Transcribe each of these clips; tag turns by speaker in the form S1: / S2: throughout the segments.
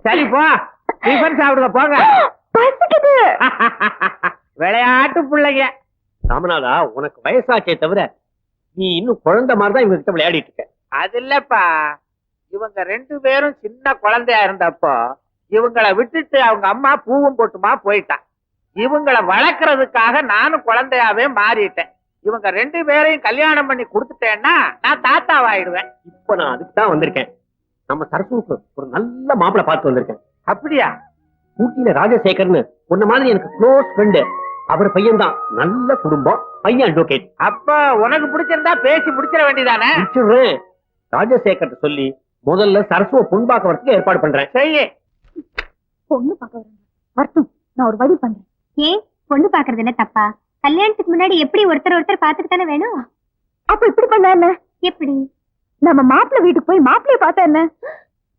S1: சரி போ, டிஃபன் சாப்பிடுங்க போங்க. விளையாட்டு பிள்ளைங்க.
S2: ராமநாதா, உனக்கு வயசாச்சே தவிர நீ இன்னும் குழந்தை மாதிரிதான் இவங்க கிட்ட விளையாடிட்டு இருக்க.
S1: அது இல்லப்பா, இவங்க 2 பேரும் சின்ன குழந்தையா இருந்தப்போ இவங்களை விட்டுட்டு அவங்க அம்மா பூவும் போட்டுமா போயிட்டான். இவங்களை வளர்க்கறதுக்காக நானும் குழந்தையாவே மாறிட்டேன். இவங்க 2 பேரையும் கல்யாணம் பண்ணி கொடுத்துட்டேன்னா நான் தாத்தாவாயிடுவேன்.
S2: இப்ப நான் அதுக்கு தான் வந்திருக்கேன். நம்ம சரசுக்கு ஒரு நல்ல மாப்பிளை பார்த்து வந்திருக்கேன்.
S1: அப்படியா?
S2: ஊட்டியில ராஜசேகர்னு உன்ன மாதிரி எனக்கு க்ளோஸ் ஃப்ரெண்டு. அவர் பையன் தான், நல்ல குடும்பம், பையன் அட்வொகேட்.
S1: அப்ப உனக்கு பிடிச்சிருந்தா பேசி முடிச்சிட வேண்டியதானே?
S2: ராஜசேகர் சொல்லி முதல்ல சரசுவ பொண்ணு பார்க்க வரதுக்கு ஏற்பாடு பண்றேன்.
S1: சரி,
S3: பொண்ணு பார்க்க வரட்டும், நான் ஒரு வழி பண்றேன். ஏன் பொண்ணு பாக்குறது என்ன தப்பா? கல்யாணத்துக்கு முன்னாடி எப்படி ஒருத்தர் பாத்துட்டு தானே வேணும். அப்ப இப்படி பண்ண என்ன? எப்படி? நம்ம மாப்பிள்ளை வீட்டுக்கு போய் மாப்பிள்ளைய பார்த்தா என்ன?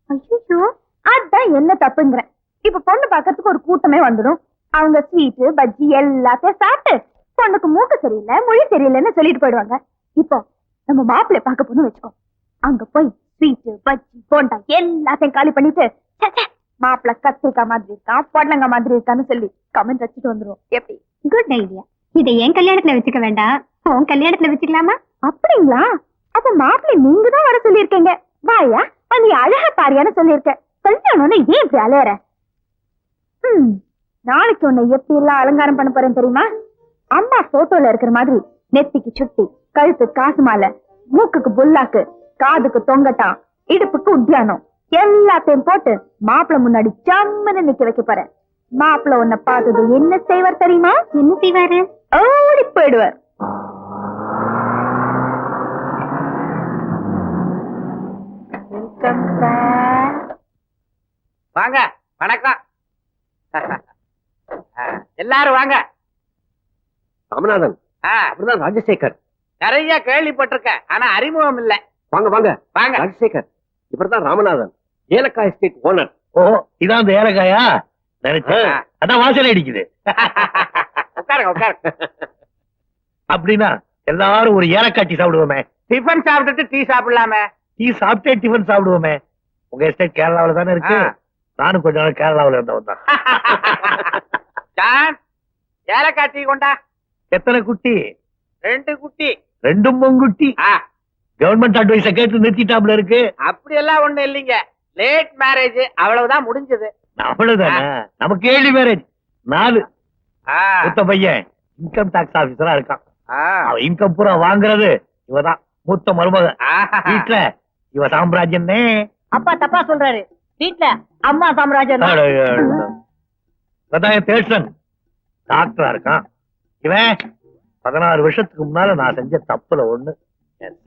S3: ஐயோ, அதான் என்ன தப்புங்கிறேன். இப்ப பொண்ணு பாக்கிறதுக்கு ஒரு கூட்டமே வந்துடும். அவங்க ஸ்வீட்டு பஜ்ஜி எல்லாத்தையும் சாப்பிட்டு பொண்ணுக்கு மூக்கு சரியில்லை மொழி சரியில்லைன்னு சொல்லிட்டு போயிடுவாங்க. இப்போ நம்ம மாப்பிள்ளைய பார்க்க போன்னு வச்சுக்கோ. அங்க போய் ஸ்வீட்டு பஜ்ஜி போண்டா எல்லாத்தையும் காலி பண்ணிட்டு மாப்பிள்ள கத்திரிக்காய் மாதிரி இருக்கான், பொடலங்க மாதிரி இருக்கான்னு சொல்லி கமெண்ட் வச்சுட்டு வந்துரும். எப்படி? Good idea. இதை என் கல்யாணத்துல வச்சுக்க வேண்டாம், உன் கல்யாணத்துல வச்சுக்கலாமா? அப்படிங்களா? அப்ப மாப்பிள்ளை நீங்க தான் வர சொல்லியிருக்கீங்க. வாயா நீ அழகா பாரியான்னு சொல்லியிருக்க. கல்யாணம்னு ஏன் இப்படி அலையற? நாளைக்கு உன்னை எப்படி எல்லாம் அலங்காரம் பண்ண போறேன் தெரியுமா? அம்மா போட்டோல இருக்கிற மாதிரி நெத்திக்கு சுட்டி, கழுத்து காசு மாலை, மூக்குக்கு புல்லாக்கு, காதுக்கு தொங்கட்டான், இடுப்புக்கு உத்தியானம் எல்லாத்தையும் போட்டு மாப்பிள்ள முன்னாடி சம்மன்னு நிக்க வைக்க போறேன். மாப்பிள்ள உன்னை பார்த்தது என்ன செய்வார் தெரியுமா? என்ன செய்வாரு? ஓடி போயிடுவார்.
S1: வாங்க. வணக்கம். எல்லாரும் வாங்க.
S2: ராமநாதன், அப்படிதான் ராஜசேகர்.
S1: நிறைய கேள்விப்பட்டிருக்கேன், ஆனா அறிமுகம் இல்ல.
S2: வாங்க வாங்க
S1: வாங்க.
S2: ராஜசேகர், இப்பதான் ராமநாதன், ஏலக்காய் எஸ்டேட் ஓனர்.
S4: ஓ, இதான் அந்த ஏலக்காயா? நினைச்சேன், அதான் வாசல் அடிக்குது.
S1: உட்காருங்க உட்காருங்க.
S4: அப்படின்னா எல்லாரும் ஒரு ஏலக்காய் டீ சாப்பிடுவோமே.
S1: டிஃபன் சாப்பிட்டுட்டு டீ சாப்பிடலாமே.
S4: டீ சாப்பிட்டே டிஃபன் சாப்பிடுவோமே. உங்க எஸ்டேட் கேரளாவில தானே இருக்கு. நானும் கொஞ்ச நாள் கேரளாவில இருந்தவன் தான்.
S1: ஜான், ஏலக்காய் டீ கொண்டா.
S4: எத்தனை குட்டி?
S1: 2 குட்டி.
S4: 2 பொங்குட்டி. கவர்மெண்ட் அட்வைஸ கேட்டு நிறுத்திட்டாப்ல இருக்கு.
S1: அப்படி எல்லாம் ஒண்ணு இல்லைங்க, லேட் மேரேஜ் அவ்வளவுதான் முடிஞ்சது.
S4: அவ்வளவுதானே? நமக்கு ஏழு மேரேஜ். 4 மூத்த பையன் இன்கம் டாக்ஸ் ஆபீசரா இருக்கான். அவன் இன்கம் பூரா வாங்குறது இவதான் மூத்த மருமக. வீட்டுல இவ சாம்ராஜ்யன்னே.
S3: அப்பா தப்பா சொல்றாரு, வீட்டுல அம்மா சாம்ராஜ்யம்.
S4: தேட்சன் டாக்டரா இருக்கான். இவன் 16 வருஷத்துக்கு முன்னால நான் செஞ்ச தப்புல ஒண்ணு.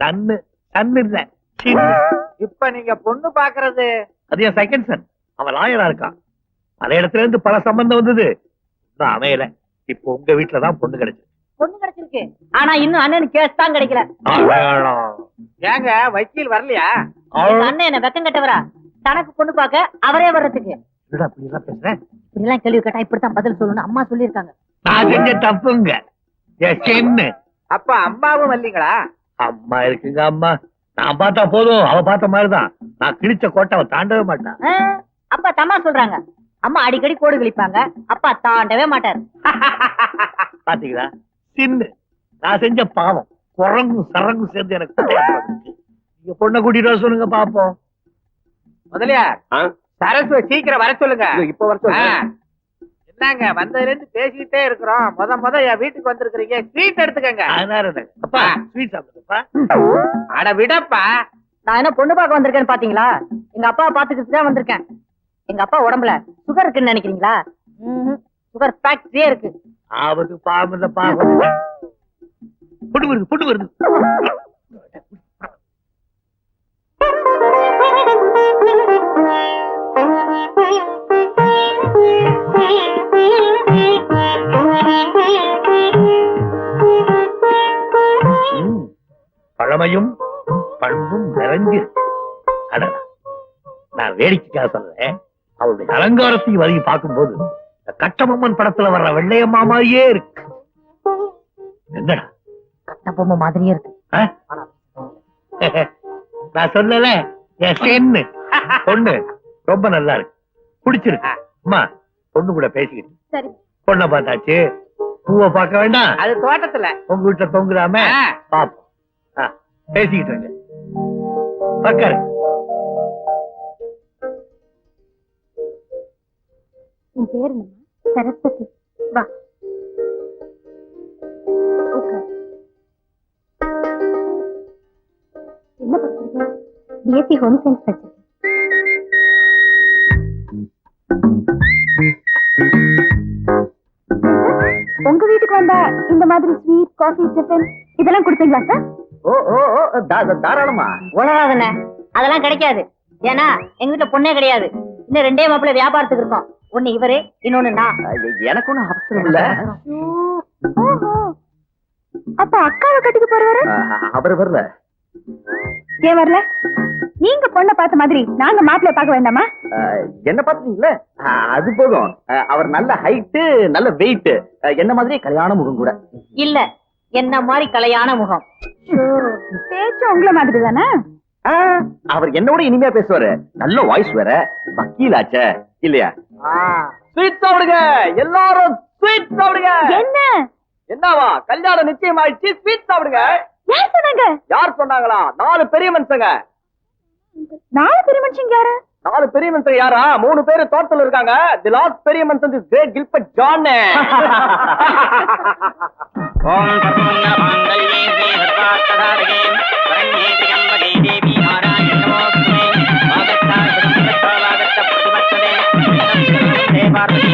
S4: சன்னு இல்ல.
S1: இப்ப நீங்க பொண்ணு பாக்குறது
S4: அது என் செகண்ட் சன். அவன் லாயரா இருக்கான். பல இடத்துல இருந்து பல சம்பந்தம் வந்தது, அமையல. இப்போ உங்க வீட்டுலதான் பொண்ணு கிடைச்சிருக்கு.
S3: பொண்ணு கிடைச்சிருக்கு, ஆனா இன்னும் அண்ணனுக்கு கேஸ் தான் கிடைக்கல.
S1: ஏங்க வக்கீல் வரலையா?
S3: அண்ணன் என்ன வெக்கம் கட்டவரா? தனக்கு பொண்ணு பார்க்க அவரே வர்றதுக்கு.
S4: பேசுறேன்,
S3: இப்படி எல்லாம் கேள்வி கேட்டா இப்படித்தான் பதில் சொல்லணும் அம்மா சொல்லிருக்காங்க.
S4: நான் செஞ்ச தப்புங்க.
S1: அப்ப அம்மாவும் வரலீங்களா?
S4: அம்மா இருக்குங்க. அம்மா நான் பார்த்தா போதும், அவ பார்த்த மாதிரிதான். நான் கிழிச்ச கோட்டை அவ தாண்டவே மாட்டான்.
S3: அப்பா தம்மா சொல்றாங்க, அம்மா அடிக்கடி கோடு கிழிப்பாங்க, அப்பா தாண்டவே மாட்டாரு.
S4: பாத்தீங்களா? சின்ன நான் செஞ்ச பாவம் குரங்கும் சரங்கும் சேர்ந்து எனக்கு பொண்ணை கூட்டிட்டு வர சொல்லுங்க பாப்போம்.
S1: முதலியார், சரஸ்வ சீக்கிரம் வர சொல்லுங்க.
S2: இப்ப வர சொல்லுங்க.
S1: என்னங்க வந்ததுல இருந்து பேசிக்கிட்டே இருக்கிறோம். முத என் வீட்டுக்கு வந்திருக்கிறீங்க, ஸ்வீட் எடுத்துக்கங்க.
S4: அப்பா ஸ்வீட் சாப்பிடுங்கப்பா.
S1: அட விடப்பா,
S3: நான் என்ன பொண்ணு பார்க்க வந்திருக்கேன்னு பாத்தீங்களா? எங்க அப்பா பாத்துக்கிட்டு தான் வந்திருக்கேன். எங்க அப்பா உடம்புல சுகர் இருக்குன்னு நினைக்கிறீங்களா? சுகர் ஃபேக்டரியே இருக்கு.
S4: ஆவது பாம்பு பாம்பு பொண்ணு வருது, பொண்ணு வருது. பழமையும் பண்பும் நிறைஞ்சு. நான் வேடிக்கைக்காக சொல்றேன், அவருடைய அலங்காரத்தையும் வரைய பார்க்கும்போது கட்டபொம்மன் படத்துல வர்ற வெள்ளையம்மா மாதிரியே இருக்கு. என்னடா
S3: கட்டபொம்மை மாதிரியே இருக்கு.
S4: நான் சொல்லல, பொண்ணு ரொம்ப நல்லா இருக்கு, பிடிச்சிருக்கு. அம்மா பொண்ணு கூட பேசிக்கிட்டு
S3: சரி
S4: பொண்ணை பார்த்தாச்சு, பூவை பார்க்க வேண்டாம்.
S1: அது தோட்டத்துல.
S4: உங்க வீட்டுல தொங்குதாம பாப்போம். பேசிக்கிட்டு இருங்க. உட்காரு.
S3: உன் பேர் என்னம்மா? சரஸ்வதி. வா உட்கார். என்ன படிச்சிருக்க? பிஎஸ்சி ஹோம் சயின்ஸ் படிச்சிருக்கேன். உங்க வீட்டுக்கு வந்தா இந்த மாதிரி ஸ்வீட் காஃபி டிஃபன் இதெல்லாம் கொடுப்பீங்களா சார்?
S2: தாராளமா.
S5: உலகாதுண்ணே, அதெல்லாம் கிடைக்காது. ஏன்னா எங்க வீட்டுல பொண்ணே கிடையாது. இன்னும் 2 மாப்பிள்ளை வியாபாரத்துக்கு இருக்கோம். ஒண்ணு இவரு, இன்னொன்னு நான்.
S2: எனக்கு ஒண்ணும் அவசரம் இல்ல.
S3: ஓஹோ, அப்ப அக்காவை கட்டிக்க போறவரு
S2: அவர் வரல.
S3: ஏன் வரல? நீங்க பொண்ணை பார்த்த மாதிரி நாங்க மாப்பிள்ளைய பார்க்க வேண்டாமா?
S2: என்ன பாத்தீங்களா? அது போதும். அவர் நல்ல ஹைட், நல்ல வெயிட், என்ன மாதிரி கல்யாண முகம் கூட.
S5: இல்ல, என்ன மாதிரி கலையான முகம்.
S3: பேச்சு உங்கள மாதிரி தானே?
S2: அவர் என்னோட இனிமையா பேசுவாரு. நல்ல வாய்ஸ் வேற, வக்கீலாச்ச இல்லையா? ஸ்வீட் சாப்பிடுங்க எல்லாரும், ஸ்வீட் சாப்பிடுங்க.
S3: என்ன
S2: என்னவா கல்யாணம் நிச்சயம் ஆயிடுச்சு, ஸ்வீட் சாப்பிடுங்க.
S3: யார் சொன்னாங்க?
S2: யார் சொன்னாங்களா? 4 பெரிய மனுஷங்க.
S3: 4 பெரிய மனுஷங்க யாரு?
S2: 4 பெரிய மனுஷங்க யாரா? 3 பேரு தோட்டத்துல இருக்காங்க. தி லாஸ்ட் பெரிய மனுஷன் இஸ் கிரேட் கில்பர்ட் ஜான்.
S1: ஓம் சர்வமங்கல மாங்கல்யே ஸ்ரீ சர்வார்த்தசாதகே சரண்யே த்ர்யம்பகே தேவி நாராயணி நமோஸ்துதே. வாகத்தார் பிரம்மத்தோ வாகத்த பிரதிபத்ததே தேவ பார்வதி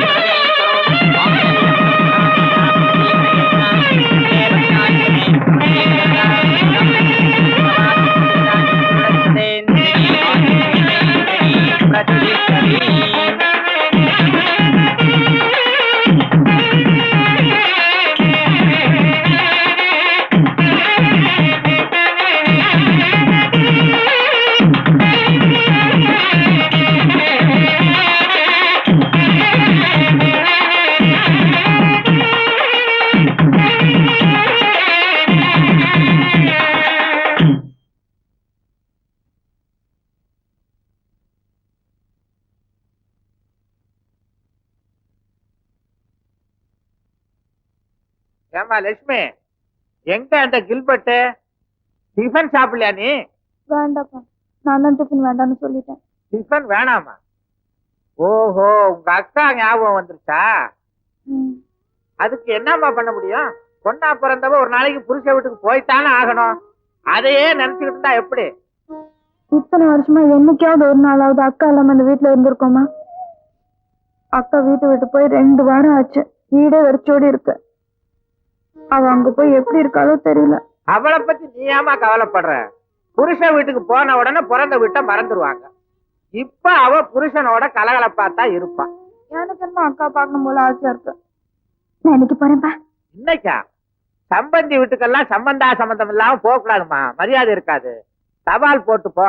S1: ஏமா லட்சுமி, எங்க அந்த கில்பர்ட்? டிஃபன் சாப்பிடலையா நீ?
S3: வேண்டாப்பா, நான் தான் டிஃபன் வேண்டாம்னு சொல்லிட்டேன்.
S1: டிஃபன் வேணாமா? ஓஹோ, உங்க அக்கா ஞாபகம் வந்துருச்சா? அதுக்கு என்னம்மா பண்ண முடியும்? பொண்ணா பிறந்தவ ஒரு நாளைக்கு புருஷ வீட்டுக்கு போய்த்தானே ஆகணும். அதையே நினைச்சுக்கிட்டு இருந்தா எப்படி?
S3: இத்தனை வருஷமா என்னைக்காவது ஒரு நாளாவது அக்கா இல்லாம அந்த வீட்டுல இருந்திருக்கோமா? அக்கா வீட்டை விட்டு போய் 2 வாரம் ஆச்சு. வீடே வெறிச்சோடி இருக்கு. அவ அங்க போய் எப்படி இருக்காளோ தெரியல.
S1: அவளை பத்தி நீ ஏமா கவலைப்படுற? புருஷ வீட்டுக்கு போன உடனே பிறந்த வீட்டை மறந்துடுவாங்க. இப்ப அவ புருஷனோட கலகலப்பாத்தான் இருப்பான்.
S3: எனக்கு என்ன அக்கா பார்க்கணும் போல ஆசையா இருக்கு. நான் இன்னைக்கு போறேன்ப்பா.
S1: இன்னைக்கா? சம்பந்தி வீட்டுக்கெல்லாம் சம்பந்தம் இல்லாம போக கூடாதுமா, மரியாதை இருக்காது. தபால் போட்டு போ.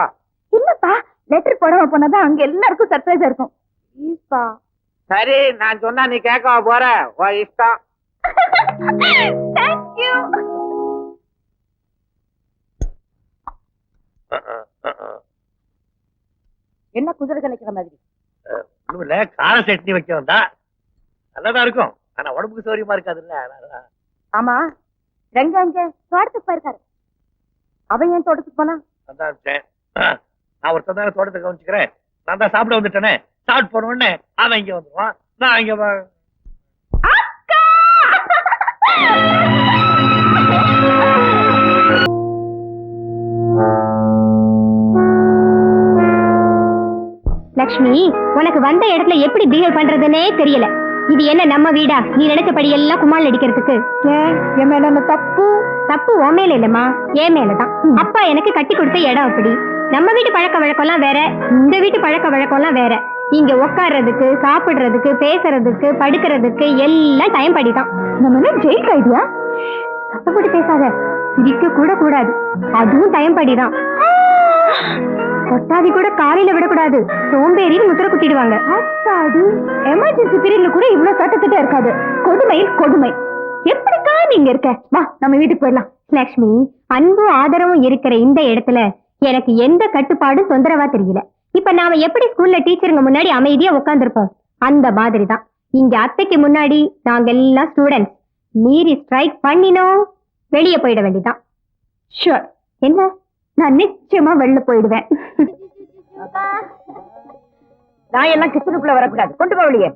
S3: இல்லப்பா, லெட்டர் போடாம போனாதான் அங்க எல்லாருக்கும் சர்ப்ரைஸா இருக்கும். ப்ளீஸ்பா.
S1: சரி, நான் சொன்னா நீ கேட்கவா போற? ஓ இஷ்டம்.
S3: Thank you.
S5: என்ன குதிரை கலைக்கிற மாதிரி?
S4: ஒண்ணும் இல்ல, கார சட்னி வைக்க வந்தா நல்லதா இருக்கும். ஆனா உடம்புக்கு சௌரியமா இருக்காதுல்ல.
S5: ஆமா, ரெங்க அங்க தோட்டத்துக்கு போயிருக்காரு. அவன் ஏன் தோட்டத்துக்கு போனா?
S4: நான் ஒருத்தன் தானே தோட்டத்தை கவனிச்சுக்கிறேன். நான் தான் சாப்பிட வந்துட்டேனே. சாப்பிட்டு போன உடனே அவன் இங்க வந்துருவான், நான் இங்க.
S3: லக்ஷ்மி, உனக்கு வந்த இடத்துல எப்படி பிஹேவ் பண்றதுன்னே தெரியல. இது என்ன நம்ம வீடா? நீ நினைச்சபடி எல்லாம் குமால் அடிக்கிறதுக்கு? என் மேல என்ன தப்பு? தப்பு உன் மேல இல்லம்மா, என் மேலதான். அப்பா எனக்கு கட்டி கொடுத்த இடம் அப்படி. நம்ம வீட்டு பழக்க வழக்கம்லாம் வேற, இந்த வீட்டு பழக்க வழக்கம்லாம் வேற. இங்க உட்கார்றதுக்கு, சாப்பிடுறதுக்கு, பேசுறதுக்கு, படுக்கிறதுக்கு எல்லாம் டைம் படிதான். நம்ம ஜெயில் ஐடியா? சத்தப்பட்டு பேசாத, சிரிக்க கூட கூடாது, அதுவும் டைம் படிதான். கொட்டாதி கூட காலையில விடக்கூடாது, சோம்பேறின்னு முத்திர குத்திடுவாங்க. எமர்ஜென்சி பீரியட்ல கூட இவ்வளவு சட்டத்திட்ட இருக்காது. கொடுமை கொடுமை. எப்படிக்கா நீங்க இருக்க? வா நம்ம வீட்டுக்கு போயிடலாம். லக்ஷ்மி, அன்பும் ஆதரவும் இருக்கிற இந்த இடத்துல எனக்கு எந்த கட்டுப்பாடும் தொந்தரவா தெரியல. இப்ப நாம எப்படி ஸ்கூல்ல டீச்சருங்க முன்னாடி அமைதியா உட்கார்ந்துருப்போம் அந்த மாதிரி தான் இங்க அத்தைக்கு முன்னாடி நாங்க எல்லாம் ஸ்டூடெண்ட்ஸ் மீறி ஸ்ட்ரைக் பண்ணினோம் வெளியே போயிட வேண்டியதான். ஷூர். என்ன? நான் நிச்சயமா வெளில போயிடுவேன்.
S5: நான் எல்லாம் கிச்சனுக்குள்ள வரக்கூடாது, கொண்டு போ வெளியே.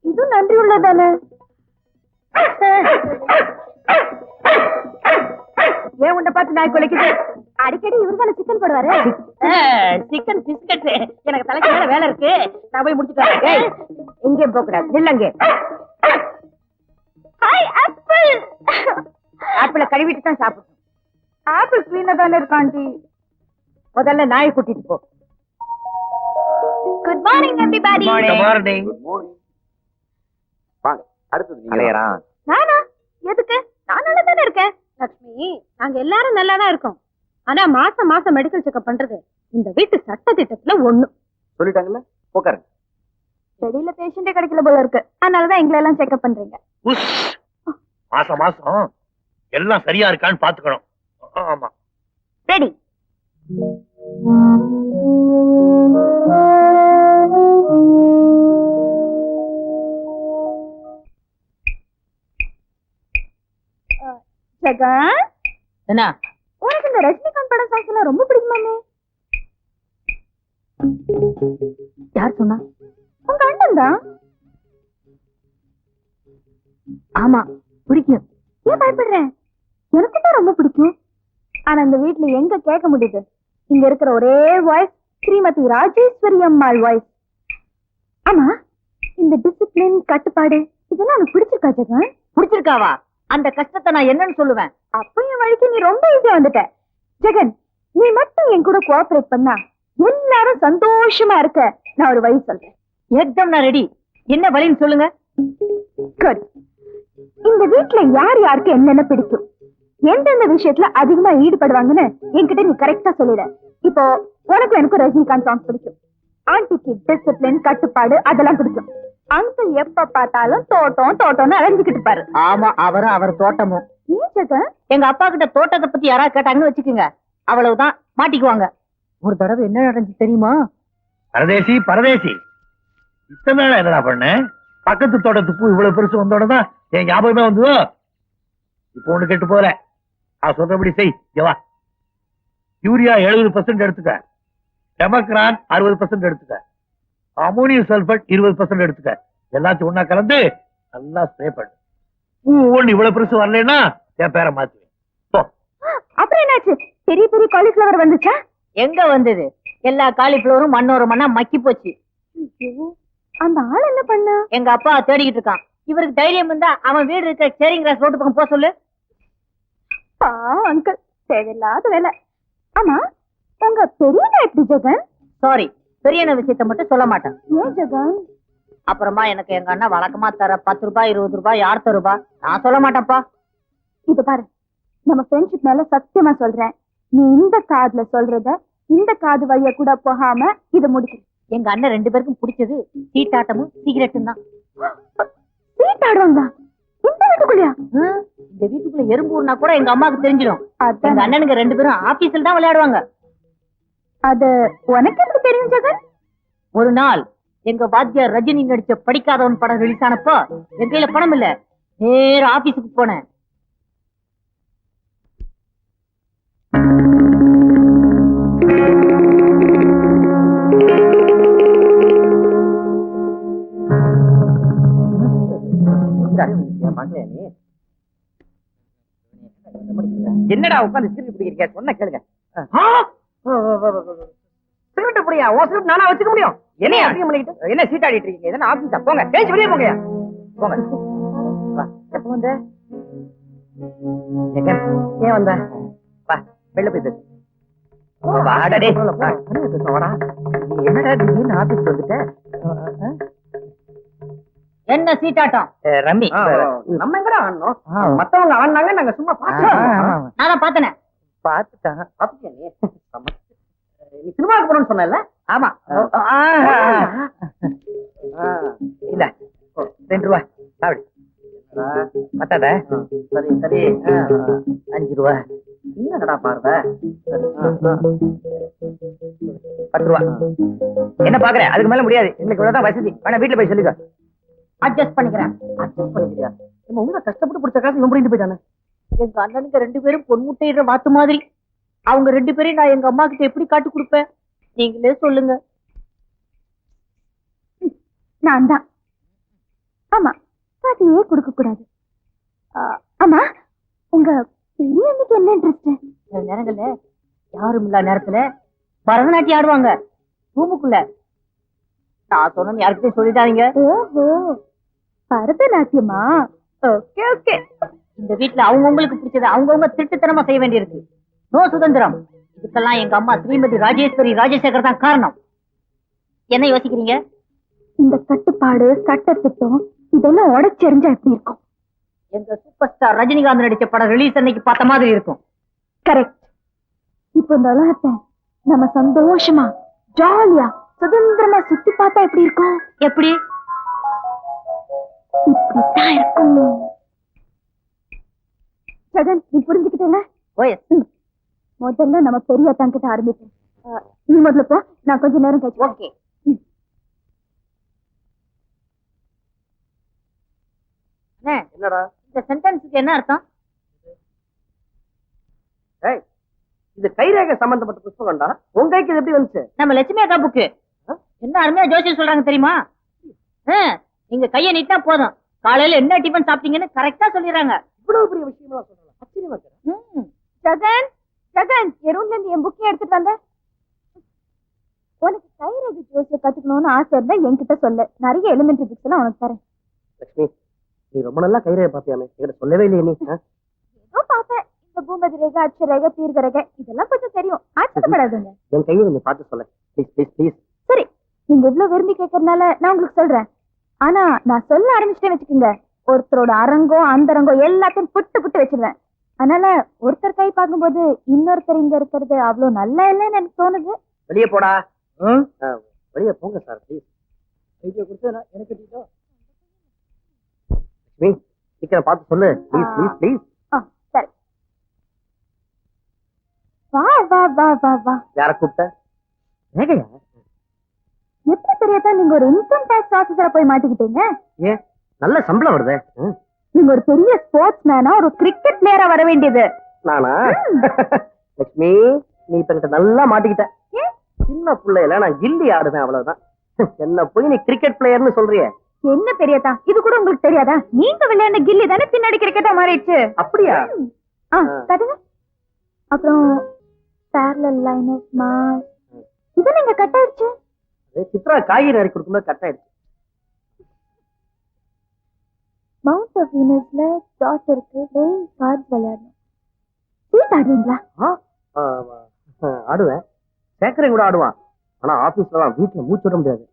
S3: இது நன்றி உள்ளதானே.
S5: ஏன் உன்னை பார்த்து நாய் குலைக்குது?
S3: அடிக்கடி இவர்தானே சிக்கன் போடுவாரு.
S5: Chicken biscuit. எனக்கு தலைக்கு மேல வேலை இருக்கு, நான் போய் முடிச்சுட்டு வரேன். எங்கேயும் போக கூடாது, இல்லங்க.
S3: Hi apple.
S5: ஆப்பிள கழுவிட்டு தான் சாப்பிடணும்.
S3: ஆப்பிள் கிளீனா தானே இருக்கு ஆண்டி.
S5: முதல்ல நாயை கூட்டிட்டு போ.
S3: Good morning everybody.
S4: Good morning.
S2: வாங்க அடுத்தது அலையறான்.
S3: நானா? எதுக்கு? நான் நல்லா தானே இருக்கேன். லட்சுமி, நாங்க எல்லாரும் நல்லா தான் இருக்கோம். ஆனா மாசம் மாசம் மெடிக்கல் செக்அப் பண்றது இந்த வீட்டு சட்ட திட்டத்துல ஒண்ணு.
S2: சொல்லிட்டாங்கல்ல, உட்காருங்க.
S3: வெளியில பேஷண்டே கிடைக்கல போல இருக்கு, அதனாலதான் எங்களை எல்லாம் செக்அப் பண்றீங்க.
S4: உஸ். மாசம் மாசம் எல்லாம் சரியா இருக்கான்னு பாத்துக்கணும். ஆமா.
S3: ரெடி. ஜெகன்,
S5: என்ன?
S3: உனக்கு இந்த ரஜினிகாந்த் படம் சாங்ஸ் எல்லாம் ரொம்ப பிடிக்குமாமே?
S5: யார் சொன்னா?
S3: உங்க அண்ணன் தான்.
S5: ஆமா, பிடிக்கும்.
S3: ஏன் பயப்படுறேன்? எனக்கு தான் ரொம்ப பிடிக்கும். ஆனா இந்த வீட்டுல எங்க கேட்க முடியுது? இங்க இருக்கிற ஒரே வாய்ஸ் ஸ்ரீமதி ராஜேஸ்வரி அம்மாள் வாய்ஸ். ஆமா, இந்த டிசிப்ளின் கட்டுப்பாடு இதெல்லாம் எனக்கு பிடிச்சிருக்கா ஜெகன்?
S5: பிடிச்சிருக்காவா? அந்த கஷ்டத்தை நான் என்னன்னு சொல்லுவேன்?
S3: அப்ப என் வழிக்கு நீ ரொம்ப ஈஸியா வந்துட்ட. ஜெகன், நீ மட்டும் என் கூட கோஆபரேட் பண்ணா எல்லாரும் சந்தோஷமா இருக்க நான் ஒரு வழி சொல்றேன்.
S5: ஏக்தம் நான் ரெடி. என்ன வழின்னு சொல்லுங்க.
S3: குட். இந்த வீட்டுல யார் யாருக்கு என்னென்ன பிடிக்கும், எந்தெந்த விஷயத்துல அதிகமா ஈடுபடுவாங்கன்னு என்கிட்ட நீ கரெக்டா சொல்லிட. இப்போ உனக்கு எனக்கு ரஜினிகாந்த் சாங்ஸ் பிடிக்கும், ஆண்டிக்கு டிசிப்ளின் கட்டுப்பாடு அதெல்லாம் பிடிக்கும். அங்கிள் எப்ப பார்த்தாலும் தோட்டம் தோட்டம்னு அலைஞ்சுக்கிட்டு பாரு.
S5: ஆமா, அவரும் அவர் தோட்டமும்.
S3: ஏன் ஜெகன்?
S5: எங்க அப்பா கிட்ட தோட்டத்தை பத்தி யாராவது கேட்டாங்கன்னு வச்சுக்கோங்க, அவ்வளவுதான், மாட்டிக்குவாங்க. ஒரு தடவை என்ன நடந்துச்சு தெரியுமா?
S4: பரதேசி பரதேசி, இத்தனை நாள் என்னடா பண்ண? பக்கத்து தோட்டத்து பூ இவ்வளவு பெருசு வந்தோட தான் என் ஞாபகமே வந்ததோ. இப்போ ஒண்ணு கேட்டு போற, நான் சொல்றபடி செய். வா, யூரியா 70% எடுத்துக்க, டெமக்ரான் 60% எடுத்துக்க, அமோனியம் சல்பேட் 20% எடுத்துக்க. எல்லாத்தையும் ஒண்ணா கலந்து நல்லா ஸ்ப்ரே பண்ணு. பூ ஒண்ணு இவ்வளவு பெருசு வரலன்னா என் பேரை மாத்துவேன். போ.
S3: அப்புறம் என்னாச்சு? பெரிய பெரிய காலிஃபிளவர் வந்துச்சா?
S5: எங்க வந்தது? எல்லா காலிஃபிளவரும் மண்ணோர மண்ணா மக்கி போச்சு.
S3: அந்த ஆள் என்ன பண்ணா?
S5: எங்க அப்பா தேடிக்கிட்டு இருக்கான். இவருக்கு தைரியம் இருந்தா அவன் வீடு இருக்க சேரிங் கிராஸ் ரோட்டு பக்கம் போக சொல்லு.
S3: பாவம் அங்கிள், தேவையில்லாத வேலை. ஆமா, உங்க பெரியண்ணா எப்படி ஜெகன்?
S5: சாரி, பெரியன விஷயத்த மட்டும் சொல்ல மாட்டேன்.
S3: ஏன் ஜெகன்?
S5: அப்புறமா எனக்கு எங்க அண்ணா வழக்கமா தர 10 ரூபாய் 20 ரூபாய் யார் தருபா? நான் சொல்ல மாட்டேன்ப்பா.
S3: இது பாரு, நம்ம ஃப்ரெண்ட்ஷிப் மேல சத்தியமா சொல்றேன், நீ இந்த காதுல சொல்றத இந்த காது வழிய கூட போகாம இத முடிக்க.
S5: எங்க அண்ணன் 2 பேருக்கும் பிடிச்சது சீட்டாட்டமும் சிகரெட்டும் தான்.
S3: சீட்டாடுவாங்க இந்த வீட்டுக்குள்ளயா?
S5: இந்த வீட்டுக்குள்ள எறும்பு ஊர்னா கூட எங்க அம்மாவுக்கு தெரிஞ்சிடும்.
S3: அதான்.
S5: எங்க அண்ணனுங்க 2 பேரும் ஆபீஸ்ல தான் விளையாடுவாங்க.
S3: அது உனக்கு எப்படி தெரியும் ஜெகன்?
S5: ஒரு நாள் எங்க வாத்தியார் ரஜினி நடிச்ச படிக்காதவன் படம் ரிலீஸ் ஆனப்போ என் கையில பணம் இல்ல, நேர ஆபீஸுக்கு போனேன்.
S1: என்னடா உட்காந்து சிரிப்பு பிடிக்கிறீங்க? சொன்ன கேளுங்க.
S5: சிகரெட் புரியா? ஓ சிகரெட் நானா வச்சுக்க முடியும்?
S1: என்ன அசிங்கம் பண்ணிக்கிட்டு என்ன சீட்டாடிட்டு இருக்கீங்க? இதென்ன ஆபீஸா? போங்க, பேச்சு வெளியே போங்க. போங்க. வா, எப்ப வந்த? ஜெகன், ஏன் வந்த? வா, வெளில போய் பேசு. வாடா டேய். வாடா. என்னடா திடீர்னு ஆபீஸ் வந்துட்ட?
S5: என்ன சீட்டாட்டம்?
S1: ரம்மி, நம்ம எங்கடா ஆடணும்? மத்தவங்க ஆடினாங்க, நாங்க சும்மா பார்த்தோம்.
S5: நானா பாத்தனே.
S1: பாத்துட்டாங்க. பாத்துட்டியா நீ? நீ சினிமாவுக்கு போறோம்னு சொன்னல? ஆமா. இல்ல, 2 ரூபாய் சாப்பிடு. பத்தாத? சரி சரி, 5 ரூபாய். என்னடா பார்வை?
S2: 10 ரூபா. என்ன பாக்குறேன், அதுக்கு மேல முடியாது, எங்களுக்கு இவ்வளவுதான் வசதி. வேணா வீட்டுல போய் சொல்லிக்க.
S5: அட்ஜஸ்ட் பண்ணிக்கிறேன்.
S2: அட்ஜஸ்ட் பண்ணிக்கிறியா? நம்ம உங்க கஷ்டப்பட்டு பிடிச்ச காசு இவன் பண்ணிட்டு போயிட்டானே.
S5: எங்க அண்ணனுங்க 2 பேரும் பொன்முட்டையிற வாத்து மாதிரி. அவங்க 2 பேரையும் நான் எங்க அம்மா கிட்ட எப்படி காட்டி கொடுப்பேன்? நீங்களே சொல்லுங்க.
S3: நான் தான். ஆமா, பாட்டியே கொடுக்க கூடாது. ஆமா, உங்க பெரிய அன்னைக்கு என்ன இன்ட்ரெஸ்ட்?
S5: சில நேரங்கள்ல யாரும் இல்ல நேரத்துல பரதநாட்டியம் ஆடுவாங்க ரூமுக்குள்ள. நான் சொன்னேன்னு யாருக்கிட்டையும் சொல்லிட்டாதீங்க.
S3: ஓஹோ, பரதநாட்டியமா? Okay okay.
S5: இந்த வீட்டுல அவங்கவுங்களுக்கு பிடிச்சதை அவங்கவுங்க திருட்டுத்தனமா செய்ய வேண்டியிருக்கு. நோ சுதந்திரம். இதுக்கெல்லாம் எங்க அம்மா ஸ்ரீமதி ராஜேஸ்வரி ராஜசேகர் தான் காரணம். என்ன யோசிக்கிறீங்க?
S3: இந்த கட்டுப்பாடு, சட்டத்திட்டம் இதெல்லாம் உடைச்செறிஞ்சா எப்படி இருக்கும்?
S5: எங்க சூப்பர் ஸ்டார் ரஜினிகாந்த் நடிச்ச படம் ரிலீஸ் அன்னைக்கு பார்த்த மாதிரி இருக்கும்.
S3: கரெக்ட். இப்போ இந்த உலகத்தை நம்ம சந்தோஷமா ஜாலியா சுதந்திரமா சுத்தி பார்த்தா எப்படி இருக்கும்?
S5: எப்படி?
S3: இப்படித்தான் இருக்கும். ஜெகன், நீ புரிஞ்சுக்கிட்டேல?
S5: ஓஎஸ்.
S3: முதல்ல நம்ம பெரிய அத்தாங்கிட்ட ஆரம்பிப்போம். நீ முதல்ல போ, நான் கொஞ்ச நேரம் கழிச்சு.
S5: ஓகே.
S2: என்னடா
S5: இந்த சென்டென்ஸுக்கு என்ன அர்த்தம்?
S2: இது கைரேகை சம்பந்தப்பட்ட புத்தகம்டா. உங்க கைக்கு இது எப்படி வந்துச்சு?
S5: நம்ம லட்சுமி அக்கா புக்கு. என்ன அருமையா ஜோசியம் சொல்றாங்க தெரியுமா? நீங்க கைய நீட்டா போதும், காலையில என்ன டிஃபன் சாப்பிட்டீங்கன்னு கரெக்டா சொல்லிடுறாங்க.
S2: இவ்வளவு பெரிய விஷயமா சொல்றேன். ஆச்சரியமா இருக்கு.
S3: ஜெகன், ஜெகன், என் ரூம்ல இருந்து என் புக்கை எடுத்துட்டு வந்த. உனக்கு கைரேகை ஜோசிய கத்துக்கணும்னு ஆசை இருந்தா என்கிட்ட சொல்லு, நிறைய எலிமெண்டரி புக்ஸ் எல்லாம் உனக்கு தரேன்.
S2: லட்சுமி, நீ ரொம்ப நல்லா கைரேகை பாப்பியாமே, என்கிட்ட சொல்லவே இல்லையே நீ.
S3: ஏதோ பார்த்தேன். இந்த பூமதி ரேகை, அட்ச ரேகை, தீர்க்க ரேகை இதெல்லாம் கொஞ்சம் தெரியும். ஆச்சரியப்படாதுங்க.
S2: என் கையை கொஞ்சம் பார்த்து சொல்ல ப்ளீஸ் ப்ளீஸ் ப்ளீஸ்.
S3: சரி, நீங்க இவ்வளவு விரும்பி கேட்கறதுனால நான் உங்களுக்கு சொல்றேன். ஆனா நான் சொல்ல ஆரம்பிச்சுட்டே வச்சுக்கோங்க, ஒருத்தரோட அரங்கம் அந்தரங்கம் எல்லாத்தையும் புட்டு புட்டு வச்சிருவேன். அதனால ஒருத்தர் கை பார்க்கும்போது இன்னொருத்தர் இங்க இருக்கிறது அவ்வளவு நல்லா இல்லைன்னு எனக்கு தோணுது.
S2: வெளியே போடா. வெளியே போங்க சார் ப்ளீஸ். ஐடியா கொடுத்து எனக்கு லட்சுமி, சீக்கிரம் பார்த்து சொல்லு ப்ளீஸ் ப்ளீஸ் ப்ளீஸ்.
S3: சரி, வா வா வா வா வா.
S2: யார கூப்பிட்ட? ரேகையா?
S3: எப்படி தெரியாதா நீங்க ஒரு இன்கம் டாக்ஸ் ஆபீசரா போய் மாட்டிக்கிட்டீங்க?
S2: ஏன், நல்ல சம்பளம் வருதே.
S3: நீங்க ஒரு பெரிய ஸ்போர்ட்ஸ் மேனா, ஒரு கிரிக்கெட் பிளேயரா வர வேண்டியது.
S2: நானா? லட்சுமி, நீ இப்ப கிட்ட நல்லா மாட்டிக்கிட்ட. சின்ன பிள்ளையில நான் கில்லி ஆடுவேன், அவ்வளவுதான். என்ன போய் நீ கிரிக்கெட் பிளேயர்னு சொல்றியே?
S3: என்ன பெரியதா, இது கூட உங்களுக்கு தெரியாதா? நீங்க விளையாண்ட கில்லி தானே பின்னாடி கிரிக்கெட்டா மாறிடுச்சு.
S2: அப்படியா?
S3: கட்டுங்க. அப்புறம் parallel line of mass இது நீங்க கட் ஆயிடுச்சு.
S2: சித்ரா காய்கறி நறுக்கி கொடுக்கும்போது கட் ஆயிடுச்சு.
S3: மவுண்ட் ஆஃப் வீனஸ்ல டாட்டருக்கு பிளேயிங் கார்ட்ஸ் விளையாடணும். சீட் ஆடுவீங்களா?
S2: ஆடுவேன், சேக்கரையும் கூட ஆடுவான். ஆனா ஆபீஸ்ல தான், வீட்டுல மூச்சு விட முடியாது.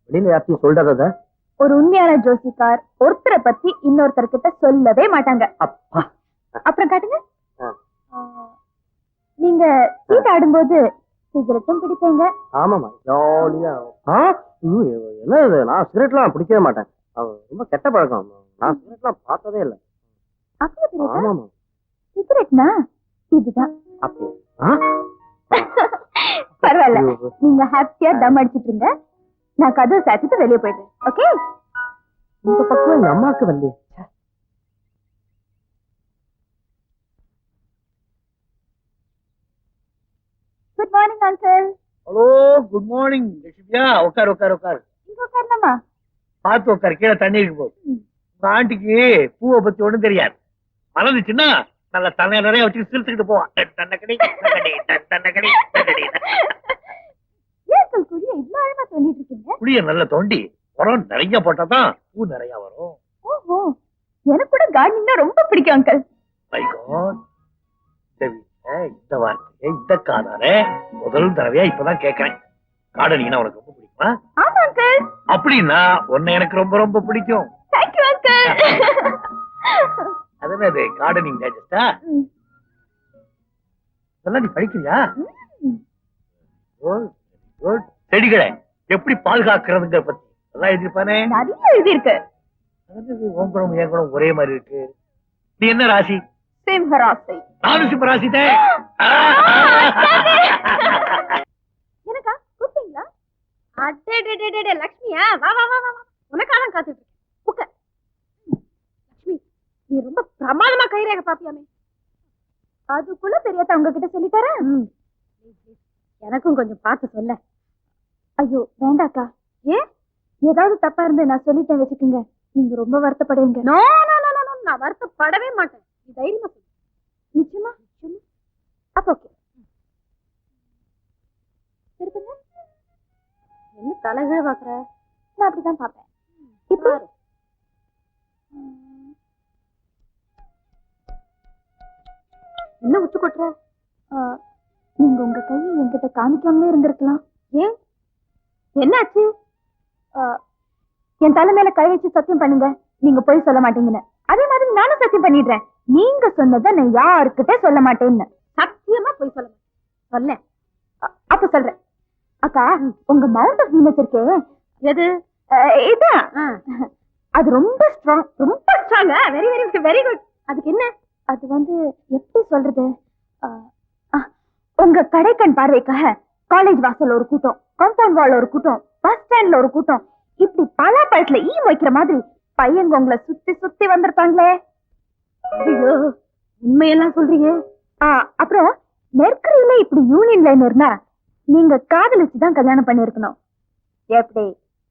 S2: வெளியில யார்த்தையும் சொல்றத.
S3: ஒரு உண்மையான ஜோசிக்கார் ஒருத்தரை பத்தி இன்னொருத்தர் கிட்ட சொல்லவே மாட்டாங்க.
S2: அப்பா.
S3: அப்புறம் காட்டுங்க. நீங்க சீட் ஆடும்போது சிகரெட்டும் பிடிப்பீங்க.
S2: ஆமாமா, ஜாலியா. என்ன இது, நான் சிகரெட்லாம் பிடிக்கவே மாட்டேன். ரொம்ப கெட்ட பழக்கம். நான் சிகரெட்லாம் பார்த்ததே இல்லை. ஆமாமா,
S3: சிகரெட்னா இதுதான்.
S2: அப்படியா?
S3: பரவாயில்ல, நீங்க ஹாப்பியா தம் அடிச்சிட்டு இருங்க. நான் கதவு சாத்திட்டு வெளியே போயிடுறேன். ஓகே?
S2: இந்த பக்கம் எங்க அம்மாவுக்கு வரலையே.
S3: Good morning uncle.
S4: Hello, good morning லட்சுமியா. உட்கார் உட்கார் உட்கார்.
S3: இங்க உட்காரலாமா?
S4: பார்த்து உட்கார், கீழே தண்ணி இருக்கு போகுது. உங்க ஆண்டிக்கு பூவை பத்தி ஒண்ணும் தெரியாது. மறந்துச்சுன்னா நல்ல தண்ணி நிறைய வச்சு சிரிச்சுக்கிட்டு போவான். தன்னக்கடி தன்னக்கடி தன்னக்கடி தன்னக்கடி.
S3: ஏன் குடிய இவ்வளவு அழகா சொல்லிட்டு இருக்கீங்க?
S4: புளிய நல்ல தோண்டி உரம் நிறைய போட்டாதான் பூ நிறைய வரும்.
S3: ஓஹோ, எனக்கு கூட கார்டனிங்னா ரொம்ப பிடிக்கும் அங்கிள்.
S4: மை காட், இந்த வீட்டுல இந்த வார்த்தையை இந்த காதாரே முதல் தடவையா இப்பதான் கேட்கிறேன். கார்டனிங்னா உனக்கு ரொம்ப பிடிக்குமா?
S3: ஆமா அங்கிள்.
S4: அப்படின்னா உன்னை எனக்கு ரொம்ப ரொம்ப பிடிக்கும்.
S3: Thank you uncle.
S4: அதனது கார்டனிங் டைஜஸ்டா? இதெல்லாம் நீ படிக்கிறியா? செடிகளை எப்படி பாதுகாக்கிறதுங்கிற பத்தி எல்லாம் எழுதிருப்பானே.
S3: நிறைய எழுதி இருக்கு.
S4: உன் குணம் என் குணம் ஒரே மாதிரி இருக்கு. நீ என்ன ராசி?
S3: சிம்ம ராசி.
S4: நானும் சிம்ம ராசி தான்.
S3: அடே லக்ஷ்மியா வா வா வா வா வா. உனக்காக காத்துட்டு இருக்கேன் உட்கார். லக்ஷ்மி நீ ரொம்ப பிரமாதமா கைரேகை பாப்பியாமே. அதுக்குள்ள பெரியதா உங்ககிட்ட சொல்லிட்டாரா? எனக்கும் கொஞ்சம் பார்த்து சொல்ல. ஐயோ வேண்டாக்கா. ஏன் ஏதாவது தப்பா இருந்து நான் சொல்லிட்டேன் வச்சுக்கோங்க, நீங்க ரொம்ப வருத்தப்படுவீங்க. நோ நோ நோ நோ, நான் வருத்தப்படவே மாட்டேன். நீ தைரியமா சொல்லு. நிச்சயமா? அப்ப ஓகே. திருப்புங்க. என்ன தலைகீழ பாக்குற? நான் அப்படிதான் பாப்பேன். இப்போ என்ன உச்சு கொட்டுற? நீங்க உங்க கையை என்கிட்ட காமிக்காமலே இருந்திருக்கலாம். ஏன் என்னாச்சு? என் தலை மேல கை வச்சு சத்தியம் பண்ணுங்க, நீங்க போய் சொல்ல மாட்டீங்கன்னு. அதே மாதிரி நானும் சத்தியம் பண்ணிடுறேன், நீங்க சொன்னதை நான் யாருக்கிட்ட சொல்ல மாட்டேன்னு. சத்தியமா போய் சொல்ல மாட்டேன். சொல்ல அப்ப சொல்றேன். அக்கா உங்க மவுண்ட் ஆஃப் வீனஸ் இருக்கே, எது? இதான். அது ரொம்ப ஸ்ட்ராங், ரொம்ப strong. Very very very good. அதுக்கு என்ன? அது வந்து எப்படி சொல்றது, உங்க கடைக்கண் பார்வைக்காக காலேஜ் வாசல்ல ஒரு கூட்டம், காம்பவுண்ட் வால்ல ஒரு கூட்டம், பஸ் ஸ்டாண்ட்ல ஒரு கூட்டம், இப்படி பல பழத்துல ஈ வைக்கிற மாதிரி பையங்க உங்களை சுத்தி சுத்தி வந்திருப்பாங்களே. ஐயோ உண்மையெல்லாம் சொல்றீங்க. அப்புறம் மெர்க்கரியில இப்படி யூனியன் லைன் இருந்தா நீங்க காதலிச்சுதான் கல்யாணம் பண்ணிருக்கணும். எப்படி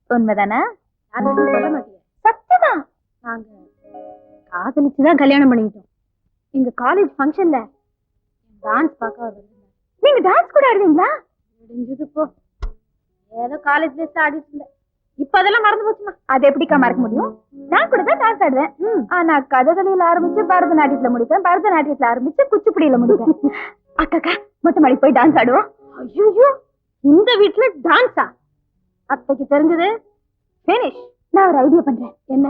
S3: உண்மைதானே? சொல்ல மாட்டீங்க? சத்தியமா நாங்க காதலிச்சுதான் கல்யாணம் பண்ணிக்கிட்டோம். எங்க காலேஜ் ஃபங்க்ஷன்ல டான்ஸ் பார்க்க அவர் வந்திருந்தார். நீங்க டான்ஸ் கூட ஆடுவீங்களா? முடிஞ்சது போ, ஏதோ காலேஜ் டேஸ்ல ஆடிட்டு இருந்தேன். இப்ப அதெல்லாம் மறந்து போச்சுமா. அது எப்படிக்கா மறக்க முடியும்? நான் கூட தான் டான்ஸ் ஆடுவேன். ஆனா கதகளியில ஆரம்பிச்சு பரதநாட்டியத்துல முடிப்பேன், பரதநாட்டியத்துல ஆரம்பிச்சு குச்சிப்புடியில முடிப்பேன். அக்காக்கா மொட்டை மாடி போய் டான்ஸ் ஆடுவோம். ஐயோ இந்த வீட்டுல டான்ஸா? அத்தைக்கு தெரிஞ்சது பினிஷ். நான் ஒரு ஐடியா பண்றேன். என்ன?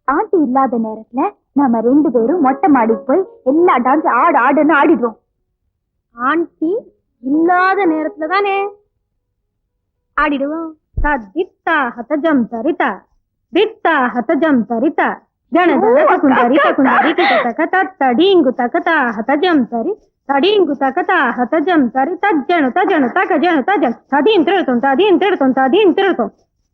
S3: ஆண்டி இல்லாத நேரத்துல நாம 2 பேரும் மொட்டை மாடிக்கு போய் எல்லா டான்ஸ் ஆடுன்னு ஆடிடுவோம். ஆண்டி இல்லாத நேரத்துல தானே ஆடிடுவோம். தித்தா ஹதஜம் சரிதா, தித்தா ஹதஜம் சரிதா, கணதன குண்டரி குண்டரி கிட்டக தடிங்கு தகதா ஹதஜம் சரி, தடிங்கு தகதா ஹதஜம் சரி, தஜ்ஜனு தஜனு தகஜனு தஜன் ததீன் திருத்தும் ததீன் திருத்தும் ததீன் திருத்தும்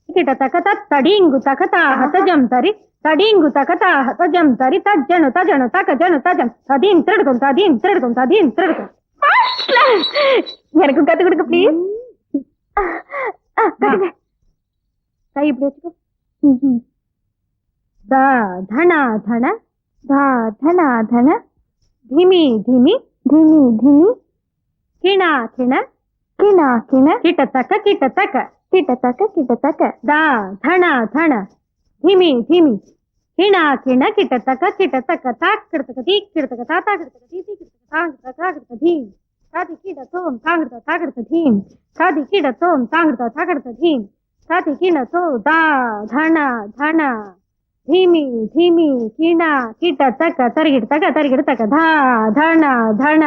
S3: கிட்டக தடிங்கு தகதா ஹதஜம் சரி, தடிங்கு தகதா ஹதஜம் சரி, தஜ்ஜனு தஜனு தகஜனு தஜன் ததீன் திருத்தும் ததீன் திருத்தும் ததீன் திருத்தும். எனக்கு கத்து கொடுக்க ப்ளீஸ். கை இப்படி வச்சுக்கோ. த தன தன, த தன தன, धीमी धीमी धीमी धीमी, किणा किण किणा किण, किटतक किटतक किटतक किटतक, दा धन धन, धीमी धीमी, किणा किण किटतक किटतक, ताक किटतक तीक किटतक ताता किटतक तीती किटतक तांग तागड़त धीम, सादी किडतोम तागड़त तागड़त धीम, सादी किडतोम तागड़त तागड़त धीम, सादी किणतो दा धन धन, धीमी धीमी, किणा किटतक तरिगिडतक तरिगिडतक, धा धन धन,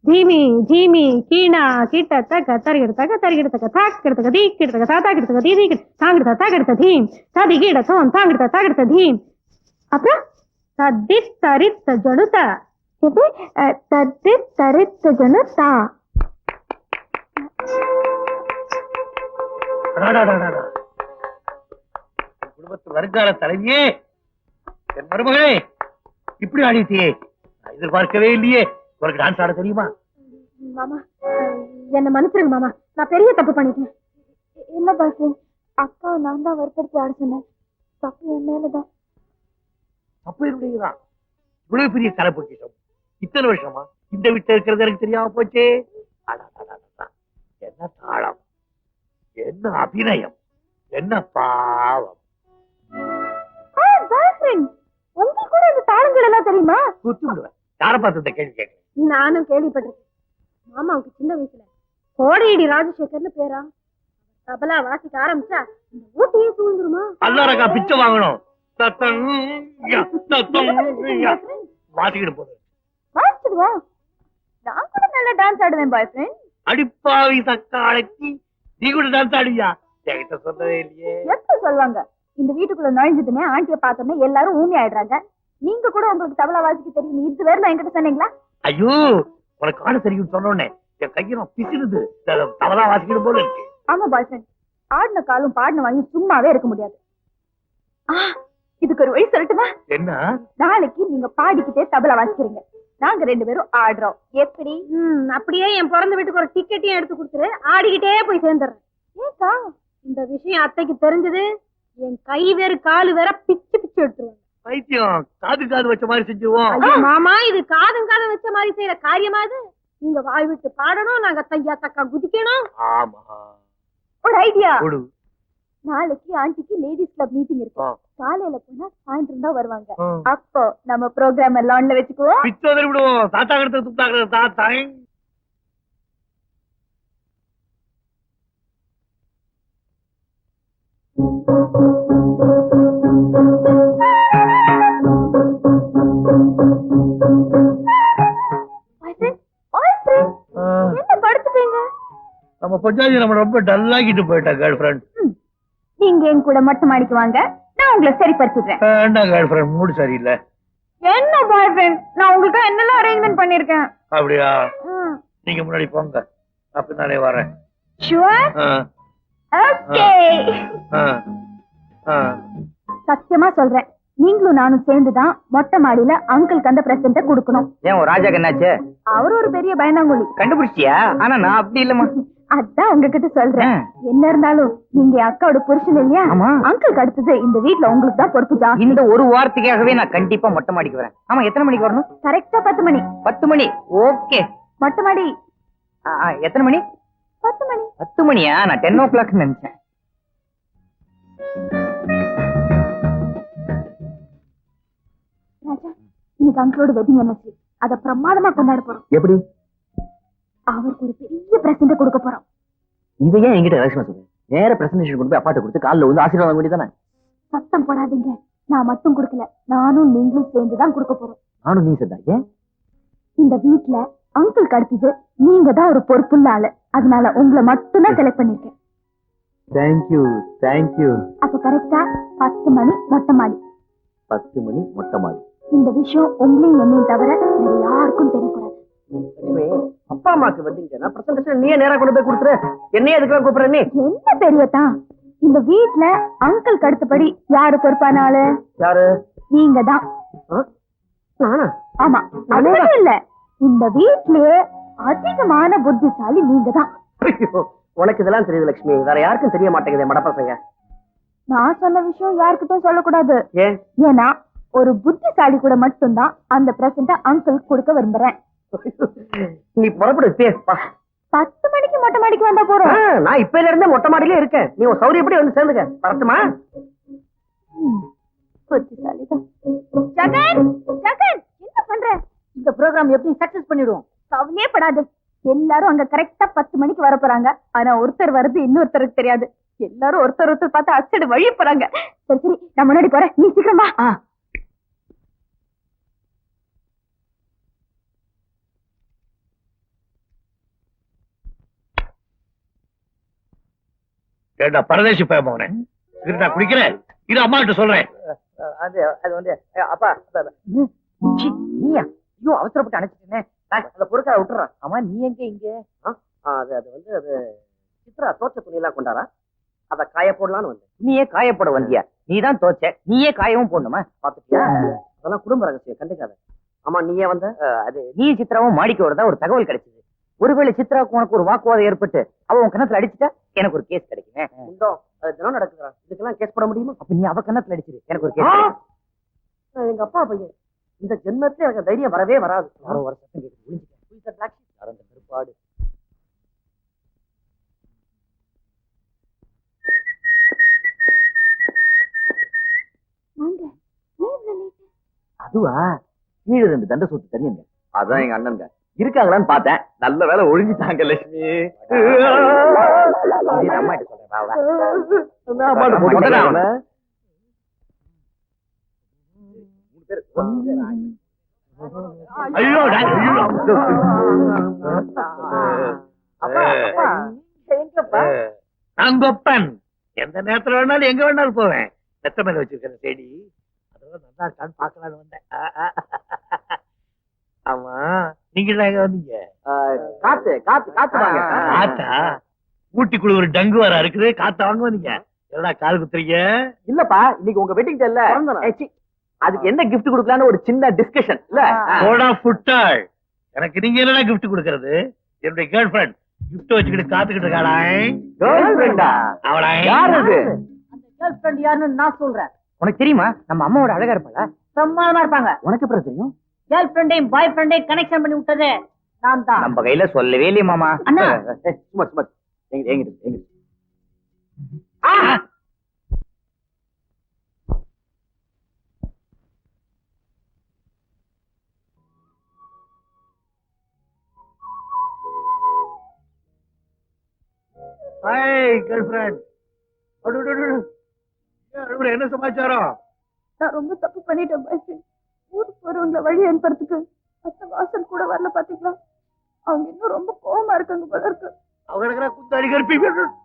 S3: धीमी धीमी, किणा किटतक तरिगिडतक तरिगिडतक, ताक किडतक तीक किडतक ताता किडतक तीती किडतक तागड़त तागड़त धीम, सादी किडतोम तागड़त तागड़त धीम. அப்புறம் தத்தித் தரித்த ஜனுதா, தத்தித் தரித்த ஜனுதா.
S4: குடும்பத்து வருங்கால தலைவியே, என் மருமகளே, இப்படி ஆடிட்டியே, நான் எதிர்பார்க்கவே இல்லையே. உனக்கு டான்ஸ் ஆட தெரியுமா?
S3: மாமா என்ன மன்னிச்சிருங்க மாமா, நான் பெரிய தப்பு பண்ணிட்டேன். இல்ல பாஸ், அக்கா நான் தான் வற்படுத்தி ஆட சொன்னேன். தப்பு என் மேலதான்.
S4: அப்ப என்னுடையதான். இவ்வளவு பெரிய கலை பொக்கிஷம் இத்தனை வருஷமா இந்த வீட்டுல இருக்கிறது எனக்கு தெரியாம போச்சே. என்ன தாளம், என்ன அபிநயம், என்ன பாவம்.
S3: உங்களுக்கு கூட இந்த தாளங்கள் எல்லாம் தெரியுமா?
S4: சுத்தி விடுவேன். யாரை பார்த்து இந்த கேள்வி கேட்க?
S3: நானும் கேள்விப்பட்டிருக்கேன். மாமாவுக்கு சின்ன வயசுல கோடையடி ராஜசேகர்னு பேரா. தபலா வாசிக்க ஆரம்பிச்சா இந்த ஊட்டியே சூழ்ந்துருமா?
S4: அல்லாரக்கா பிச்சை வாங்கணும். வாசிக்கிட்டு போது
S3: வாசிடுவா. நான் கூட நல்லா டான்ஸ் ஆடுவேன் பாய் ஃப்ரெண்ட்.
S4: அடிப்பாவி சக்காளைக்கு நீ கூட டான்ஸ் ஆடுவியா? என்கிட்ட சொல்லவே இல்லையே.
S3: எப்படி சொல்லுவாங்க? இந்த வீட்டுக்குள்ள நுழைஞ்சதுமே ஆண்டிய பார்த்தோன்னே எல்லாரும் ஊமி ஆயிடுறாங்க. நீங்க கூட உங்களுக்கு தபலா வாசிக்க தெரியும் இது வேற என்கிட்ட சொன்னீங்களா?
S4: ஐயோ, உனக்கு ஆட தெரியும் சொன்னோடனே என் கையை பிசிடுது. தவறா வாசிக்கிடும் போல இருக்கு.
S3: ஆமா பாய் ஃப்ரெண்ட், ஆடின காலும் பாடின வாயும் சும்மாவே இருக்க முடியாது. இதுக்கு ஒரு வழி சொல்லட்டுமா?
S4: என்ன?
S3: நாளைக்கு நீங்க பாடிக்கிட்டே தபலா வாசிக்கிறீங்க, நாங்க 2 பேரும் ஆடுறோம். எப்படி? அப்படியே என் பிறந்த வீட்டுக்கு ஒரு டிக்கெட்டையும் எடுத்து கொடுத்துரு, ஆடிக்கிட்டே போய் சேர்ந்துடுறேன். ஏக்கா, இந்த விஷயம் அத்தைக்கு தெரிஞ்சது என் கை வேறு காலு வேற பிச்சு பிச்சு எடுத்துருவாங்க.
S4: பைத்தியம், காது வச்ச மாதிரி செஞ்சுருவோம்.
S3: மாமா, இது காதும் வச்ச மாதிரி செய்யற காரியமா இது? நீங்க வாய் விட்டு பாடணும், நாங்க தையா தக்கா குதிக்கணும்.
S4: ஆமா,
S3: ஒரு ஐடியா.
S4: கொடு.
S3: நாளைக்கு ஆண்டிக்கு லேடிஸ் கிளப் மீட்டிங் இருக்கு. காலையில போனா சாயந்தரம் தான் வருவாங்க.
S4: ஆ.
S3: அப்போ நம்ம ப்ரோக்ராம் எல்லாம் ஒண்ணுல வச்சுக்குவோம்.
S4: பிச்சோதரி விடுவோம். தாத்தா கிட்ட துப்பாக்குறது தாத்தா.
S3: என்ன படுத்துட்டீங்க?
S4: நம்ம பஞ்சாயத்து நம்ம ரொம்ப டல்லாக்கிட்டு போயிட்டா கேர்ள் ஃபிரெண்ட்.
S3: நீங்க என் கூட மொட்டை மாடிக்கு வாங்க, நான் உங்களை சரிப்படுத்திடுறேன்.
S4: என்ன கேர்ள் ஃபிரெண்ட், மூடு சரியில்லை.
S3: என்ன பாய் ஃப்ரெண்ட், நான் உங்களுக்கு என்னெல்லாம் அரேஞ்ச்மெண்ட் பண்ணிருக்கேன்.
S4: அப்படியா? நீங்க முன்னாடி போங்க, அப்ப நானே வரேன்.
S3: ஷூர்? ஓகே. சத்தியமா சொல்றேன், நீங்களும் நானும் சேர்ந்துதான் மொட்டை மாடியில அங்கிளுக்கு அந்த பிரசன்ட கொடுக்கணும்.
S1: ஏன் ராஜாக்கு என்னாச்சு?
S3: அவரு ஒரு பெரிய பயந்தாங்குழி.
S1: கண்டுபிடிச்சியா? ஆனா நான் அப்படி இல்லம்மா.
S3: அதான் உங்ககிட்ட சொல்றேன். என்ன இருந்தாலும் நீங்க அக்காவோட புருஷன் இல்லையா?
S1: ஆமா.
S3: அங்கிளுக்கு அடுத்தது இந்த வீட்ல உங்களுக்கு தான் பொறுப்பு ஜாஸ்தி.
S1: இந்த ஒரு வாரத்துக்காகவே நான் கண்டிப்பா மொட்டை மாடிக்கு வரேன். ஆமா, எத்தனை மணிக்கு வரணும்?
S3: கரெக்டா 10 மணி.
S1: 10 மணி. ஓகே.
S3: மொட்டை மாடி
S1: எத்தனை மணி?
S3: 10 மணி.
S1: 10 மணியா? நான் 10 o'clock நினைச்சேன்.
S3: ராஜா, இன்னைக்கு அங்கிளோட வெட்டிங் anniversary. அத பிரமாதமா கொண்டாட போறோம்.
S2: எப்படி?
S3: அவருக்கு ஒரு பெரிய பிரசன்ட் கொடுக்க போறோம்.
S2: இது ஏன் என்கிட்ட ரகசியமா சொல்றேன்? நேர பிரசன்டேஷன் கொண்டு போய் அப்பாட்ட கொடுத்து காலில் வந்து ஆசீர்வாதம் வாங்க வேண்டியதானே?
S3: சத்தம் போடாதீங்க, நான் மட்டும் கொடுக்கல, நானும் நீங்களும் சேர்ந்துதான் கொடுக்க போறோம்.
S2: நானும் நீ சேர்ந்தா ஏன்?
S3: இந்த வீட்ல அங்கிளுக்கு அடுத்தது நீங்க தான் ஒரு பொறுப்புள்ள ஆளு, அதனால உங்களை மட்டும் தான் செலக்ட் பண்ணிருக்கேன்.
S2: Thank you thank you.
S3: அப்ப கரெக்டா 10 மணி மொட்டை மாடி.
S2: 10 மணி மொட்டை மாடி.
S3: இந்த விஷயம் உங்களையும் என்னையும் தவிர வேற யாருக்கும் தெரியக்கூடாது.
S2: அப்பா அம்மாக்கு வந்தீங்க, நான் பிரசன்டேஷன் நீயே நேரா கொண்டு போய் கொடுத்துரு. என்னையே எதுக்கு கூப்பிடுற நீ?
S3: என்ன பெரியதான், இந்த வீட்ல அங்கிளுக்கு அடுத்தபடி யாரு பொறுப்பான ஆளு?
S2: யாரு?
S3: நீங்க தான்.
S2: நானா?
S3: ஆமா, அது மட்டும் இல்ல, இந்த வீட்லயே அதிகமான புத்திசாலி நீங்க தான்.
S2: ஐயோ, உனக்கு இதெல்லாம் தெரியுது லட்சுமி, வேற யாருக்கும் தெரிய மாட்டேங்குது மடப்பசங்க.
S3: நான் சொன்ன விஷயம் யாருக்கிட்டும் சொல்லக்கூடாது.
S2: ஏன்?
S3: ஏன்னா ஒரு புத்திசாலி கூட மட்டும்தான் அந்த பிரசன்ட அங்கிளுக்கு கொடுக்க விரும்புறேன்.
S2: நீ புறப்படு.
S3: 10 மணிக்கு மொட்டை மாடிக்கு வந்தா போறோம்.
S2: நான் இப்பல இருந்தே மொட்டை மாடியிலே இருக்கேன். நீ உன் சௌரியப்படி வந்து சேர்ந்துக்க. வரட்டுமா?
S3: புத்திசாலிதான். ஜகன், ஜகன், என்ன பண்ற?
S5: இந்த ப்ரோக்ராம் எப்படி சக்சஸ் பண்ணிடுவோம்?
S3: கவலையே படாது, எல்லாரும் அங்க கரெக்டா 10 மணிக்கு வர போறாங்க. ஆனா ஒருத்தர் வருது இன்னொருத்தருக்கு தெரியாது. எல்லாரும் ஒருத்தர் பார்த்து அசடு வழி போறாங்க. சரி சரி, நான் முன்னாடி போறேன், நீ சீக்கிரம் வா.
S4: ஏண்டா பரதேசி பயமோனே, நான் குடிக்கிறேன். இது அம்மா கிட்ட சொல்றேன்.
S1: அது வந்து அப்பா நீயா? ஐயோ, அவசரப்பட்டு அணைச்சிட்டேன். அந்த பொருட்களை விட்டுறான். ஆமா, நீ எங்க இங்க?
S2: அது வந்து அது சித்ரா தோச்ச துணி எல்லாம் கொண்டாரா, அத காய போடலான்னு வந்து.
S1: நீயே காயப்போட வந்தியா? நீதான் தோச்ச, நீயே காயவும் போடணுமா?
S2: பாத்துட்டியா? அதெல்லாம் குடும்ப ரகசியம், கண்டுக்காத. ஆமா, நீயே வந்த.
S1: அது நீ சித்ராவும் மாடிக்கு வரதா ஒரு தகவல் கிடைச்சது. ஒருவேளை சித்ராவுக்கு உனக்கு ஒரு வாக்குவாதம் ஏற்பட்டு அவ உன் கணத்துல அடிச்சுட்டா எனக்கு ஒரு கேஸ் கிடைக்குமே.
S2: அது தினம் நடக்குதா? இதுக்கெல்லாம் கேஸ் போட முடியுமா?
S1: அப்ப நீ அவ கணத்துல அடிச்சிரு, எனக்கு ஒரு கேஸ் கிடைக்கும்.
S2: எங்க அப்பா பையன், இந்த ஜென்மத்துல எனக்கு தைரியம் வரவே வராது.
S1: யாரோ ஒரு சத்தம் கேட்டு புரிஞ்சுக்க. அந்த கருப்பாடு.
S3: வாங்க, ஏன் இவ்வளவு late?
S2: அதுவா, கீழே 2 தண்டை சொத்து தெரியுங்க. அதான் எங்க அண்ணன் இருக்காங்களான்னு பார்த்தேன். நல்ல வேலை ஒழிஞ்சிட்டாங்க லட்சுமி.
S1: இது அம்மா கிட்ட சொல்றேன், வா, வா.
S4: ஐயோ, நான் கொப்பன். எந்த நேரத்துல வேணாலும் எங்க வேணாலும் போவேன். நெத்த மேல வச்சிருக்கேன் செடி, அதெல்லாம் நல்லா இருக்கான்னு பாக்கலான்னு வந்தேன். ஆமா, நீங்க எல்லாம் எங்க வந்தீங்க?
S2: காத்து காத்து காத்து வாங்க.
S4: ஆத்தா, ஊட்டிக்குள்ள ஒரு டங்கு வர இருக்குது, காத்த வாங்க நீங்க என்னடா கால் குத்துறீங்க?
S2: இல்லப்பா, இன்னைக்கு உங்க வெட்டிங் டேல அதுக்கு என்ன கிஃப்ட் கொடுக்கலாம்னு ஒரு சின்ன டிஸ்கஷன் இல்ல.
S4: போடா ஃபுட்டாள், எனக்கு நீங்க என்னடா கிஃப்ட் கொடுக்கறது? என்னுடைய கேர்ள் ஃபிரெண்ட் கிஃப்ட் வச்சுக்கிட்டு காத்துக்கிட்டு இருக்காடா.
S2: கேர்ள் ஃபிரெண்டா?
S4: அவளா?
S2: யார் அது?
S5: அந்த கேர்ள் ஃபிரெண்ட் யாருன்னு நான் சொல்றேன்.
S2: உனக்கு தெரியுமா? நம்ம அம்மாவோட அழகா இருப்பாளா?
S5: பிரமாதமா இருப்பாங்க.
S2: உனக்கு எப்படி தெரியும்?
S5: கேர்ள் ஃபிரெண்டையும் பாய் ஃபிரெண்டையும் கனெக்ஷன் பண்ணி விட்டது நான் தான்.
S2: நம்ம கையில சொல்லவே இல்லையே மாமா.
S5: அண்ணா.
S2: சும்மா சும்மா எங்க
S4: ஹாய் கேர்ள் ஃபிரெண்ட். என்ன சமாச்சாரம்?
S3: நான் ரொம்ப தப்பு பண்ணிட்டேன் பாய் ஃப்ரெண்ட். ஊருக்கு போறவங்களை வழி அனுப்புறதுக்கு அத்தை வாசல் கூட வரல பாத்தீங்களா? அவங்க இன்னும் ரொம்ப கோவமா இருக்காங்க போல இருக்கு.
S4: அவங்க குந்தாடி கருப்பி பயப்படுறேன்,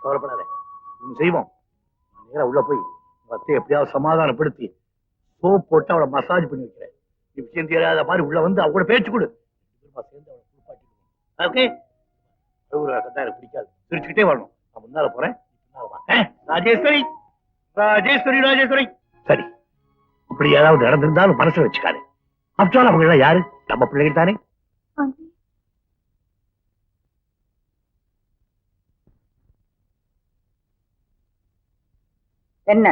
S4: கவலைப்படாத. ஒண்ணு செய்வோம், நேரா உள்ள போய் அத்தை எப்படியாவது சமாதானப்படுத்தி சோப் போட்டு அவளை மசாஜ் பண்ணி வைக்கிறேன். விஷயம் தெரியாத மாதிரி உள்ள வந்து அவ கூட பேச்சு கொடு, சேர்ந்து அவளை குளிப்பாட்டிடுவோம். ஓகே? எனக்கு பிடிக்காது, சிரிச்சுக்கிட்டே வரணும். நான் முன்னால போறேன், ராஜேஸ்வரி ராஜேஸ்வரி ராஜேஸ்வரி. சரி, இப்படி ஏதாவது நடந்திருந்தாலும் மனசுல வச்சுக்காது. ஆஃப்டர் அவங்க எல்லாம் யாரு? நம்ம பிள்ளைகள் தானே.
S5: என்ன?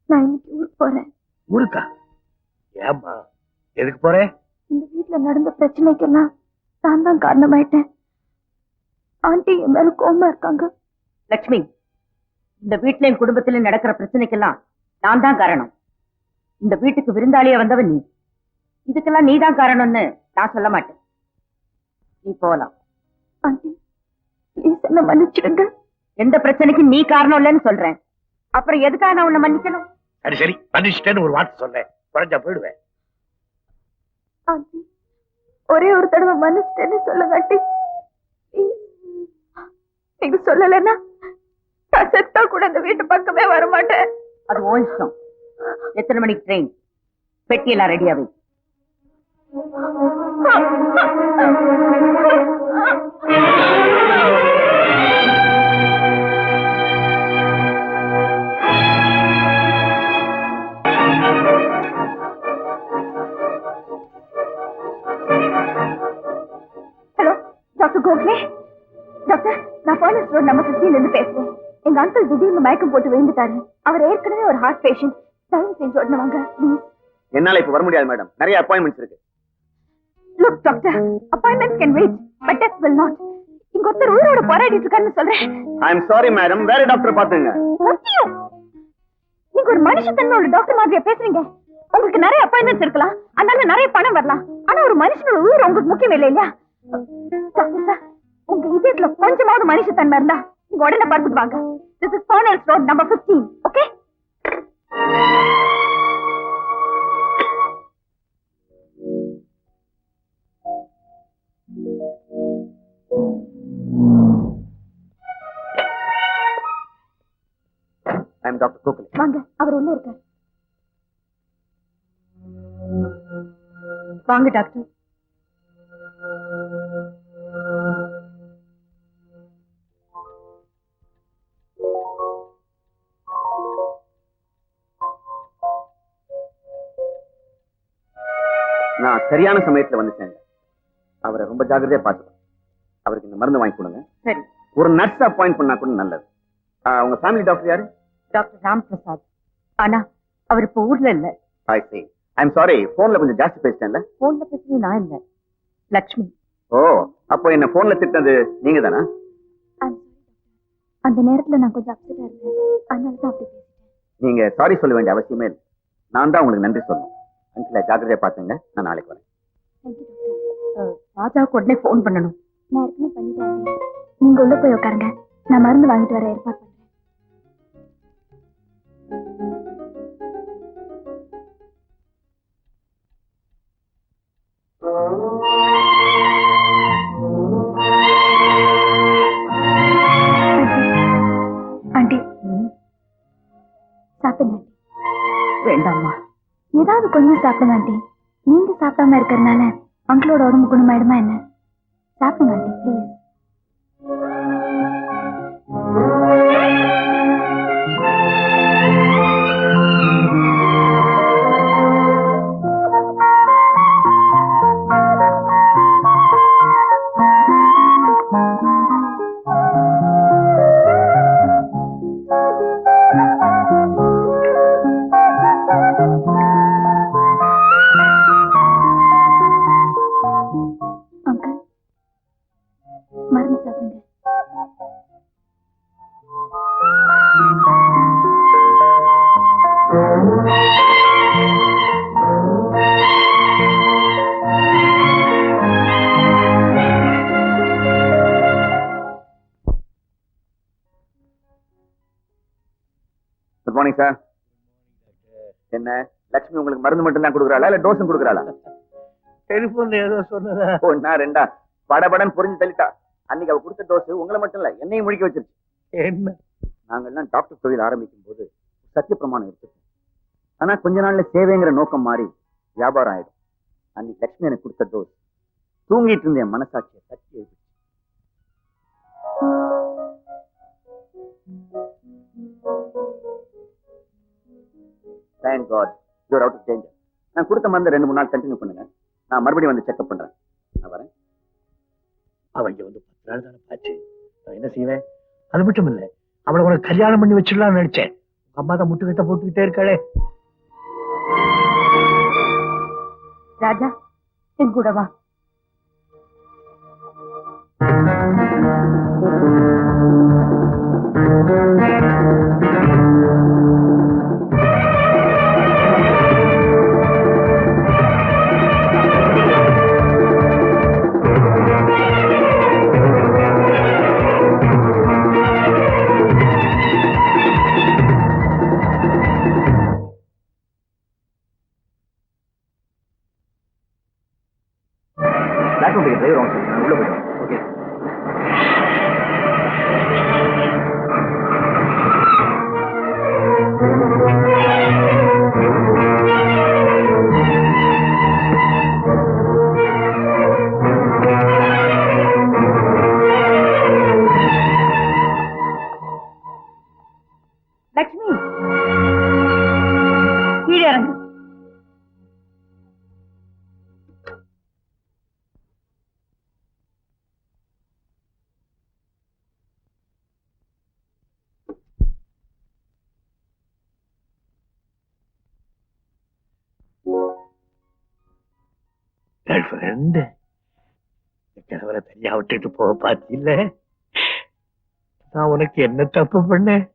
S3: நான் இன்னைக்கு ஊருக்கு போறேன்.
S4: ஊருக்கா? ஏம்மா எதுக்கு போறேன்?
S3: இந்த வீட்டுல நடந்த பிரச்சனைக்கெல்லாம் நான் தான் காரணமாயிட்டேன். ஆண்டி என் மேல கோவமா இருக்காங்க.
S5: லட்சுமி, இந்த வீட்லயும் குடும்பத்திலும் நடக்கிற பிரச்சனைக்கெல்லாம் நான் தான் காரணம். இந்த வீட்டுக்கு விருந்தாளியா வந்தவன் நீ. இதுக்கெல்லாம் நீ தான் காரணம்னு நான் சொல்ல மாட்டேன். நீ போலாம்.
S3: ஆண்டி ப்ளீஸ் என்ன மன்னிச்சிடுங்க.
S5: எந்த பிரச்சனைக்கும் நீ காரணம் இல்லைன்னு சொல்றேன். அப்புறம் எதுக்காக நான் உன்னை மன்னிக்கணும்?
S4: சரி சரி, மன்னிச்சிட்டேன்னு ஒரு வார்த்தை சொல்றேன், குறைஞ்சா போயிடுவேன்.
S3: ஆண்டி ஒரே ஒரு தடவை மன்னிச்சிட்டேன்னு சொல்லுங்க ஆண்டி. நீங்க சொல்லலைன்னா நான் செத்தா கூட இந்த வீட்டு பக்கமே வர மாட்டேன்.
S5: அது உன் இஷ்டம். எத்தனை மணிக்கு ட்ரெயின்? பெட்டியெல்லாம் ரெடியாவே.
S3: Hello doctor Gokhale. டாக்டர், நான் ஃபர்னஸ் ரோட் நம்பர் 15 இருந்து பேசுறேன். எங்க அங்கிள் திடீர்னு மயக்கம் போட்டு விழுந்துட்டாரு. அவர் ஏற்கனவே ஒரு ஹார்ட் பேஷண்ட். தயவு செஞ்சு உடனே வாங்க ப்ளீஸ்.
S2: என்னால இப்ப வர முடியாது மேடம், நிறைய அப்பாயின்மெண்ட்ஸ் இருக்கு.
S3: Look doctor, appointments can wait but death will not. இங்க ஒருத்தர் உயிரோட போராடிட்டு இருக்காருன்னு சொல்றேன்.
S2: ஐ அம் சாரி மேடம், வேற டாக்டர் பாத்துங்க.
S3: சத்தியம், நீங்க ஒரு மனுஷத்தன்மை உள்ள டாக்டர் மாதிரியா பேசுறீங்க. உங்களுக்கு நிறைய அப்பாயின்மெண்ட்ஸ் இருக்கலாம், அதனால நிறைய பணம் வரலாம். ஆனா ஒரு மனுஷனோட உயிர் உங்களுக்கு முக்கியம் இல்லை இல்லையா? டாக்டர் சார், உங்க இதயத்துல கொஞ்சமாவது மனுஷத்தன்மை இருந்தா நீங்க உடனே பார்த்துட்டு வாங்க. This is Furness Road number 15, okay?
S2: I am Dr. Kokale.
S3: வாங்க, அவர் உள்ள இருக்கார். வாங்க டாக்டர்.
S2: நான் சரியான சமயத்துல வந்து சேர்ந்தேன். அவரை ரொம்ப ஜாக்கிரதையா பார்த்துக்கணும். அவருக்கு இந்த மருந்து வாங்கி கொடுங்க.
S5: சரி.
S2: ஒரு நர்ஸ் அப்பாயிண்ட் பண்ணா கூட நல்லது. உங்க ஃபேமிலி டாக்டர் யாரு?
S5: டாக்டர் ராம் பிரசாத். ஆனா அவர் இப்ப ஊர்ல இல்ல.
S2: ஐ see. I'm sorry, போன்ல கொஞ்சம் ஜாஸ்தி பேசிட்டேன்ல.
S5: போன்ல பேசுறது நான் இல்ல, லட்சுமி.
S2: ஓ, அப்போ என்ன போன்ல திட்டது நீங்க தானா?
S3: அந்த நேரத்துல நான் கொஞ்சம் அப்செட்டா இருந்தேன், அதனால தான் அப்படி பேசிட்டேன்.
S2: நீங்க சாரி சொல்ல வேண்டிய அவசியமே இல்லை. நான் தான் உங்களுக்கு நன்றி சொல்லணும். அங்கிள ஜாக்கிரதையா பாத்துங்க, நான் நாளைக்கு வரேன்.
S3: Thank you doctor.
S5: ராஜாவுக்கு உடனே போன் பண்ணணும்.
S3: நான் ஏற்கனவே பண்ணிட்டேன். நீங்க உள்ள போய் உட்காருங்க, நான் மருந்து வாங்கிட்டு வர ஏற்பாடு பண்றேன். ஆண்டி சாப்பிடுங்க.
S5: வேண்டாம்மா,
S3: ஏதாவது கொஞ்சம் சாப்பிடுங்க ஆண்டி. நீங்க சாப்பிடாம இருக்கறனால அங்கிளோட உடம்பு குணமாயிடுமா என்ன? சாப்பிடுங்க ஆண்டி ப்ளீஸ். அங்கிள் மருந்து சாப்பிடுங்க.
S2: Good morning sir. என்ன லட்சுமி உங்களுக்கு மருந்து மட்டும் தான் கொடுக்குறாளா இல்ல டோஸும் கொடுக்குறாளா?
S4: டெலிபோன்ல ஏதோ சொன்னதா?
S2: ஒன்னா ரெண்டா படபடன் புரிஞ்சு தள்ளிட்டா. அன்னைக்கு அவ கொடுத்த டோஸ் உங்களை மட்டும் இல்ல என்னையும் முழிக்க வச்சிருச்சு.
S4: என்ன?
S2: நாங்கெல்லாம் டாக்டர் தொழில் ஆரம்பிக்கும் போது சத்திய பிரமாணம் எடுத்துட்டோம். ஆனா கொஞ்ச நாள்ல சேவைங்கிற நோக்கம் மாறி வியாபாரம் ஆயிடும். அன்னைக்கு லட்சுமி எனக்கு கொடுத்த டோஸ் தூங்கிட்டு இருந்த என் மனசாட்சியை தட்டி எழுதி. Thank God, you're out of danger. நான் கொடுத்த மருந்து 2-3 நாள் கண்டினியூ பண்ணுங்க. நான் மறுபடியும் வந்து செக்அப் பண்றேன். நான் வரேன்.
S4: அவங்க வந்து 10 நாள் தானே பாச்சு. நான் என்ன செய்வேன்? அது மட்டும் இல்ல, அவளை உனக்கு கல்யாணம் பண்ணி வச்சிடலாம்னு நினைச்சேன். உங்க அம்மா தான் முட்டுக்கிட்ட போட்டுக்கிட்டே இருக்காளே.
S5: ராஜா, என் கூட வா.
S2: டிரைவர் நான் உள்ள போயிடும். ஓகே.
S5: லட்சுமி, கீழே இறங்கு.
S4: கிழவரை தனியா விட்டுட்டு போக பாத்தில்ல? நான் உனக்கு என்ன தப்பு பண்ணேன்?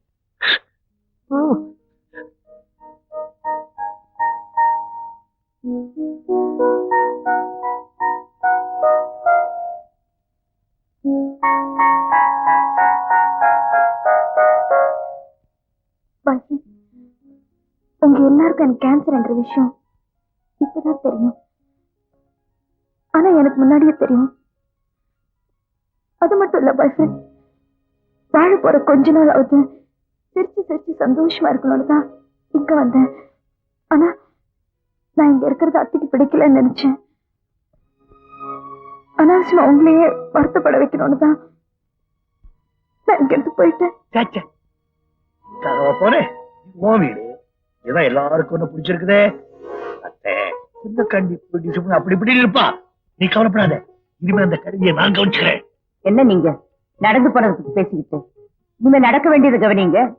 S3: உங்க எல்லாருக்கும் எனக்கு கேன்சர் என்ற விஷயம் இப்பதான் தெரியும். ஆனா எனக்கு முன்னாடியே தெரியும். அது மட்டும் இல்ல பாய் ஃப்ரெண்ட், வாழ போற கொஞ்ச நாள் ஆகுது சிரிச்சு சிரிச்சு சந்தோஷமா இருக்கணும்னு தான் இங்க வந்தேன். ஆனா நான் இங்க இருக்கிறது அத்தைக்கு பிடிக்கலன்னு நினைச்சேன். அனாவசியமா உங்களையே வருத்தப்பட வைக்கணும்னு தான் நான் இங்க இருந்து போயிட்டேன்.
S4: போனேன் உன் வீடு இதான் எல்லாருக்கும் ஒண்ணு பிடிச்சிருக்குதே. அத்தை கொஞ்சம் கண்டிப்பு டிசிப்ளின் அப்படி இப்படி இருப்பா. நீ கவலைப்படாத, இனிமே அந்த கருவியை நான் கவனிச்சுக்கிறேன்.
S5: என்ன நீங்க நடந்து போனதுக்கு பேசிக்கிட்டு இனிமே நடக்க வேண்டியது கவனிங்க.